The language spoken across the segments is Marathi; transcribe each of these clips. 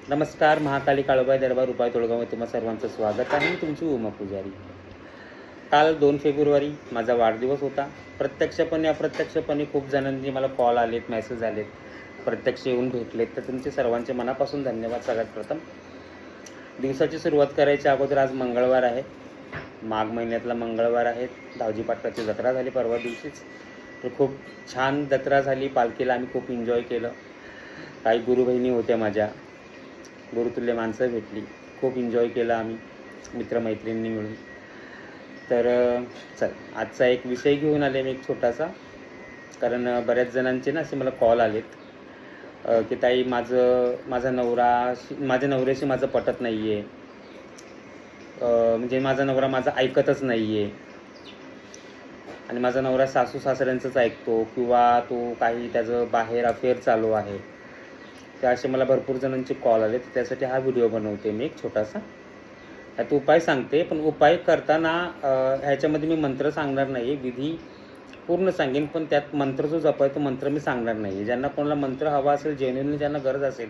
नमस्कार. महाकाली काळोबाई दरबार रुपाई तोळगावमध्ये तुम्हा सर्वांचं स्वागत आहे. मी तुमची उमा पुजारी. काल 2 फेब्रुवारी माझा वाढदिवस होता. प्रत्यक्षपणे अप्रत्यक्षपणे खूप जणांनी मला कॉल आलेत, मेसेज आलेत, प्रत्यक्ष येऊन भेटलेत. तर तुमचे सर्वांचे मनापासून धन्यवाद. सगळ्यात प्रथम दिवसाची सुरुवात करायच्या अगोदर आज मंगळवार आहे, माघ महिन्यातला मंगळवार आहे. दावजी पाटलाची जत्रा झाली परवा दिवशीच. तर खूप छान जत्रा झाली. पालखीला आम्ही खूप एन्जॉय केलं. काही गुरुबहिणी होत्या, माझ्या गुरुतुल्य माणसं भेटली. खूप एन्जॉय केला आम्ही मित्रमैत्रिणींनी मिळून. तर चल, आजचा एक विषय घेऊन आले मी, एक छोटासा. कारण बऱ्याच जणांचे ना असे मला कॉल आलेत की ताई माझ्या नवऱ्याशी माझं पटत नाही आहे. म्हणजे माझा नवरा माझं ऐकतच नाही आहे आणि माझा नवरा सासू सासऱ्यांचंच ऐकतो, किंवा तो काही त्याचं बाहेर अफेअर चालू आहे. तर असे मला भरपूर जणांचे कॉल आले. तर त्यासाठी हा व्हिडिओ बनवते मी एक छोटासा. त्यात उपाय सांगते, पण उपाय करताना ह्याच्यामध्ये मी मंत्र सांगणार नाही, विधी पूर्ण सांगेन. पण त्यात मंत्र जो जपाय तो मंत्र मी सांगणार नाही. ज्यांना कोणाला मंत्र हवा असेल, जेन्युइनली ज्यांना गरज असेल,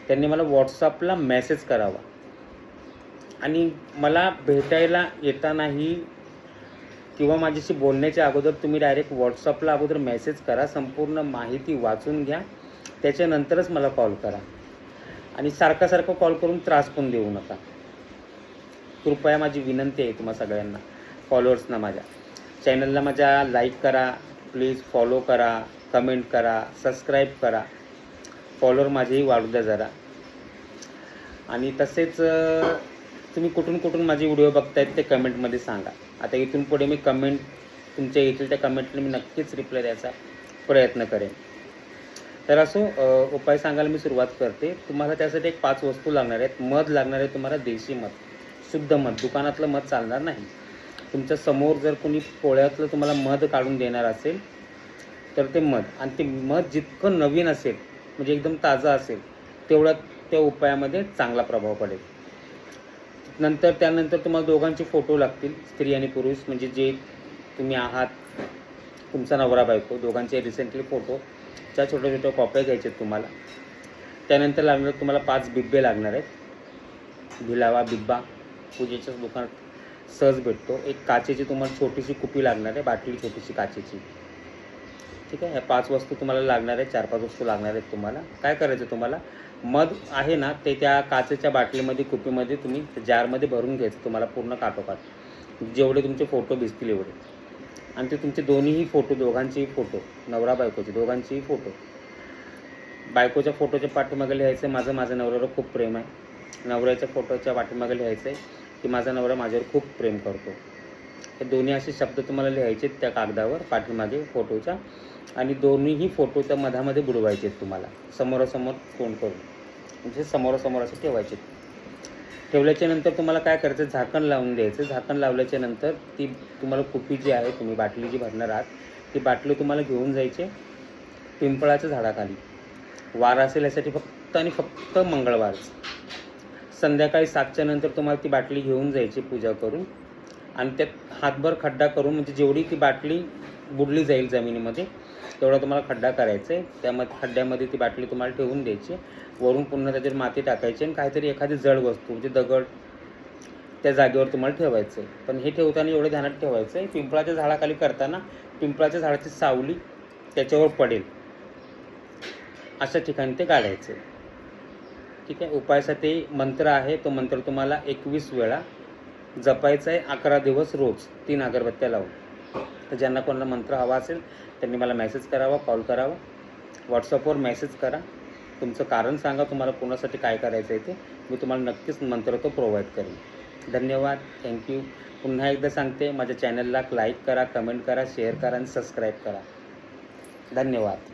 त्यांनी मला व्हॉट्सअपला मेसेज करावा. आणि मला भेटायला येतानाही किंवा माझ्याशी बोलण्याच्या अगोदर तुम्ही डायरेक्ट व्हॉट्सअपला अगोदर मेसेज करा. संपूर्ण माहिती वाचून घ्या, त्याच्यानंतरच मला कॉल करा. आणि सारखा कॉल करून त्रास पण देऊ नका. कृपया माझी विनंती आहे तुम्हा सगळ्यांना, फॉलोअर्सना, माझ्या चॅनलला माझ्या लाईक करा, प्लीज फॉलो करा, कमेंट करा, सबस्क्राईब करा. फॉलोअर माझेही वाढू द्या जरा. आणि तसेच तुम्ही कुठून माझे व्हिडिओ बघतायत ते कमेंटमध्ये सांगा. आता इथून पुढे मी कमेंट तुमच्या येथील त्या कमेंटला मी नक्कीच रिप्लाय द्यायचा प्रयत्न करेन. तर असो, उपाय सांगायला मी सुरुवात करते. तुम्हाला त्यासाठी एक 5 वस्तू लागणार आहेत. मध लागणार आहे तुम्हाला, देशी मध, शुद्ध मध. दुकानातलं मध चालणार नाही. तुमच्या समोर जर कोणी पोळ्यातलं तुम्हाला मध काढून देणार असेल तर ते मध, आणि ते मध जितकं नवीन असेल, म्हणजे एकदम ताजं असेल, तेवढा त्या उपायामध्ये चांगला प्रभाव पडेल. त्यानंतर तुम्हाला दोघांचे फोटो लागतील, स्त्री आणि पुरुष, म्हणजे जे तुम्ही आहात, तुमचा नवरा बायको, दोघांचे रिसेंटली फोटोच्या छोट्या कॉप्या घ्यायच्या आहेत तुम्हाला. त्यानंतर लागणार तुम्हाला 5 बिब्बे लागणार आहेत. भिलावा बिब्बा पूजेच्याच दुकानात सहज भेटतो. एक काचेची तुम्हाला छोटीशी कुपी लागणार आहे, बाटली छोटीशी काचेची. ठीक आहे. या 5 वस्तू तुम्हाला लागणार आहेत. 4-5 वस्तू लागणार आहेत तुम्हाला. काय करायचं, तुम्हाला मध आहे ना, ते त्या काचेच्या बाटलीमध्ये, कुपीमध्ये तुम्ही जारमध्ये भरून घ्यायचं तुम्हाला, पूर्ण काठोकाठ, जेवढे तुमचे फोटो भिजतील एवढे. आणि ते तुमचे दोन्हीही फोटो, दोघांचेही फोटो, नवरा बायकोचे दोघांचेही फोटो, बायकोच्या फोटोच्या पाठीमागे लिहायचं माझं नवऱ्यावर खूप प्रेम आहे. नवऱ्याच्या फोटोच्या पाठीमागे लिहायचं आहे की माझा नवरा माझ्यावर खूप प्रेम करतो. हे दोन्ही असे शब्द तुम्हाला लिहायचे त्या कागदावर पाठीमागे फोटोच्या. आणि दोन्हीही फोटो त्या मधामध्ये बुडवायचे आहेत तुम्हाला, समोरासमोर तोंड करून, म्हणजे समोरासमोर असे ठेवायचे. ठेवल्याच्या नंतर तुम्हाला काय करायचं, झाकण लावून द्यायचं. झाकण लावल्याच्या नंतर ती तुम्हाला कुपी जी आहे, तुम्ही बाटली जी भरणार आहात, ती बाटली तुम्हाला घेऊन जायचे पिंपळाच्या झाडाखाली. वार असेल यासाठी फक्त आणि फक्त मंगळवारच संध्याकाळी 7च्या नंतर तुम्हाला ती बाटली घेऊन जायची पूजा करून, आणि त्यात हातभर खड्डा करून, म्हणजे जेवढी ती बाटली बुडली जाईल जमिनीमध्ये तेवढा तुम्हाला खड्डा करायचा आहे. त्यामध्ये खड्ड्यामध्ये ती बाटली तुम्हाला ठेवून द्यायची. वरून पुन्हा त्याच्यावर माती टाकायची आणि काहीतरी एखादी जड वस्तू, म्हणजे दगड, त्या जागेवर तुम्हाला ठेवायचं आहे. पण हे ठेवताना एवढं ध्यानात ठेवायचं आहे, पिंपळाच्या झाडाखाली करताना पिंपळाच्या झाडाची सावली त्याच्यावर पडेल अशा ठिकाणी ते काढायचं. ठीक आहे. उपायासाठी मंत्र आहे, तो मंत्र तुम्हाला 21 वेळा जपायचा आहे, 11 दिवस रोज, 3 अगरबत्त्या लावून. तर ज्यांना कोणाला मंत्र हवा असेल त्यांनी मला मेसेज करावा, कॉल करावा, व्हॉट्सअपवर मेसेज करा. तुमचं कारण सांगा, तुम्हाला कोणासाठी काय करायचं आहे ते. मी तुम्हाला नक्कीच मंत्र तो प्रोव्हाइड करेन. धन्यवाद. थँक्यू. पुन्हा एकदा सांगते, माझ्या चॅनलला लाईक करा, कमेंट करा, शेअर करा आणि सबस्क्राईब करा. धन्यवाद.